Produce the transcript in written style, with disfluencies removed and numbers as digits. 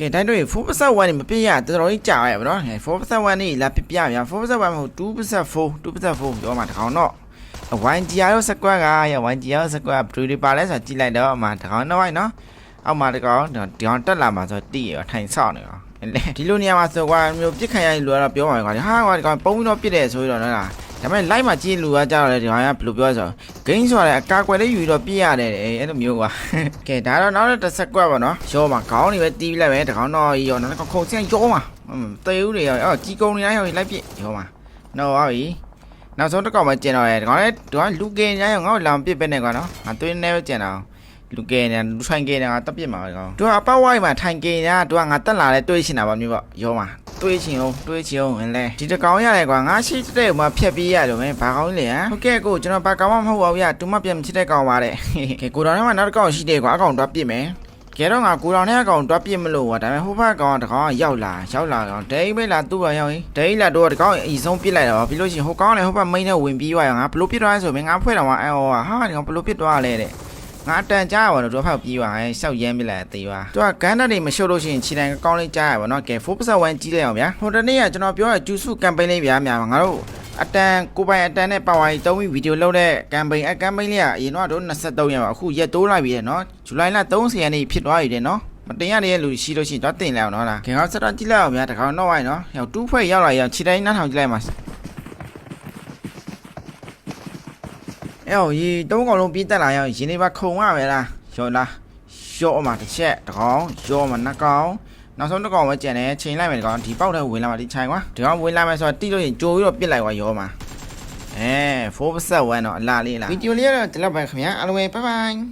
ကဲတိုင်းတို့4%နေမပြည့်ရတော်တော်ကြီးကြာရပါတော့4%နေလာပြပြရ4%မဟုတ်2%4ရောမှာတကောင်တော့ဝိုင်းကြီးရောစကွက်ကရဝိုင်းကြီးရောစကွက်ကဘယ်လိုပါလဲဆိုတော့ကြည့်လိုက်တော့အမှတကောင်တော့ဝိုင်းနော်အောက်မှာတကောင်ဒီကောင်တက်လာမှာဆိုတော့တီးရထိုင်ဆောက်နေရောဒီလိုနေရာမှာဆိုကွာမျိုးပြစ်ခံရလူကတော့ပြောပါမယ်ကွာဟာကွာဒီကောင်ပုံပြီးတော့ပြစ်တယ်ဆိုတော့နော်လားဒါပေမဲ့ live မှာကြည့်လူကကြောက်တယ်ဒီကောင်ကဘယ်လိုပြောဆို game ဆိုရတယ်အကာကွယ်လေးယူပြီးတော့ပြရတယ်အဲ့လိုမျိုးကွာကဲဒါတော့နောက်တစ်ဆက်ကွက်ပါနော်ရောမှာခေါင်းတွေပဲတီးလိုက်ပဲတကောင်တော့ရောနောက်ခုံစင်းရောမှာတေးဦးတွေရောကြီးကုန်းနေရောလိုက်ပြစ်ရောမှာနော်ပါပြီနောက်ဆုံးတစ်ကောင်မှကျင်တော့တယ်ဒီကောင်လည်းဒီကောင်လူကင်းညရောငါ့ကိုလောင်ပြစ်ပဲနေကွာနော်ငါသွေးနေပဲကျင်တော့လူကဲနေလူထိုင်ကဲနေငါတက်ပြစ်မှာကောင်သူကအပေါက်ဝိုင်းမှာထိုင်ကဲနေတာသူကငါတက်လာလဲတွေးချင်တာပါမျိုးပေါ့ရောမှာတွေးချင်အောင်လဲဒီတကောင်ရတယ်ကွာငါရှိတဲ့မှာဖြတ်ပြေးရတော့မယ်ဘာကောင်းလဲဟမ်ဟုတ်ကဲ့ကိုကျွန်တော်ဘာကောင်းမှမဟုတ်ပါဘူးရတူမပြန်မချစ်တဲ့ကောင်ပါတဲ့ကဲကိုတော်ထဲမှာနောက်တစ်ကောင်ရှိတယ်ကွာအကောင်တော့ပြစ်မယ်ကဲတော့ငါကိုတော်ထဲအကောင်တော့ပြစ်မလို့ကွာဒါပေမဲ့ဟိုဘက်ကောင်တကောင်ရောက်လာကောင်ဒိန်းပဲလာသူ့ဘာရောက်ရင်ဒိန်းလာတော့တကောင်အီဆုံးပြစ်လိုက်တာပါပြီးလို့ရှိရင်ဟိုကောင်လည်းဟိုဘက်မိန်းနဲ့ဝင်ပြီးသွားရောငါဘလို့ပြစ်သွားလဲဆိုရင်ငါဖွဲ့တော့ငါအော်ဟာဒီကောင်ဘလို့ပြစ်သွားလဲတဲ့ငါတန်ကြားရပါတော့သူဖောက်ပြီးသွားရှောက်ရမ်းပြလိုက်သေးပါသူကဂန်းတက်တွေမရှုပ်လို့ရှိရင်ခြေတန်းကောင်းလေးကြားရပါတော့ကဲ4%ကြီးလိုက်အောင်ဗျာဟိုတနေ့ကကျွန်တော်ပြောတဲ့ဂျူစုကမ်ပိန်းလေးဗျာများငါတို့အတန်ကိုပိုင်အတန်နဲ့ပါဝါကြီး3ဗီဒီယိုလုပ်တဲ့ကမ်ပိန်းကမ်ပိန်းလေးကအရင်တော့23ရက်ပါအခုရက်တိုးလိုက်ပြီတဲ့နော်ဇူလိုင်လ30ရက်နေ့ဖြစ်သွားပြီတဲ့နော်မတင်ရတဲ့လူရှိလို့ရှိရင်တော့တင်လိုက်အောင်နော်လားခင်ဗျာဆက်တော့ကြည့်လိုက်အောင်ဗျာတကောင်တော့ဝိုင်းနော်ရောက်2ဖွဲ့ရောက်လာရခြေတိုင်းနှားထောင်ကြည့်လိုက်မှာအဲ့ရေ3ကောင်လုံးပြေးတက်လာရရင်နေပါခုံရပဲလားရောလားရောအမတစ်ချက်တကောင်ရောမနှစ်ကောင်နောက်ဆုံးတစ်ကောင်ပဲကျန်တယ်ချိန်လိုက်မယ်ဒီကောင်ဒီပေါက်ထဲဝင်လာမှဒီခြိုင်ကွာဒီကောင်ဝင်လာမယ်ဆိုတော့တိလို့ရင်ကြိုပြီးတော့ပြစ်လိုက်ကွာရောမှာ4%တော့အလားလေးလားဗီဒီယိုလေးကတော့ဒီလောက်ပဲခင်ဗျာအားလုံးပဲဘိုင်ဘိုင်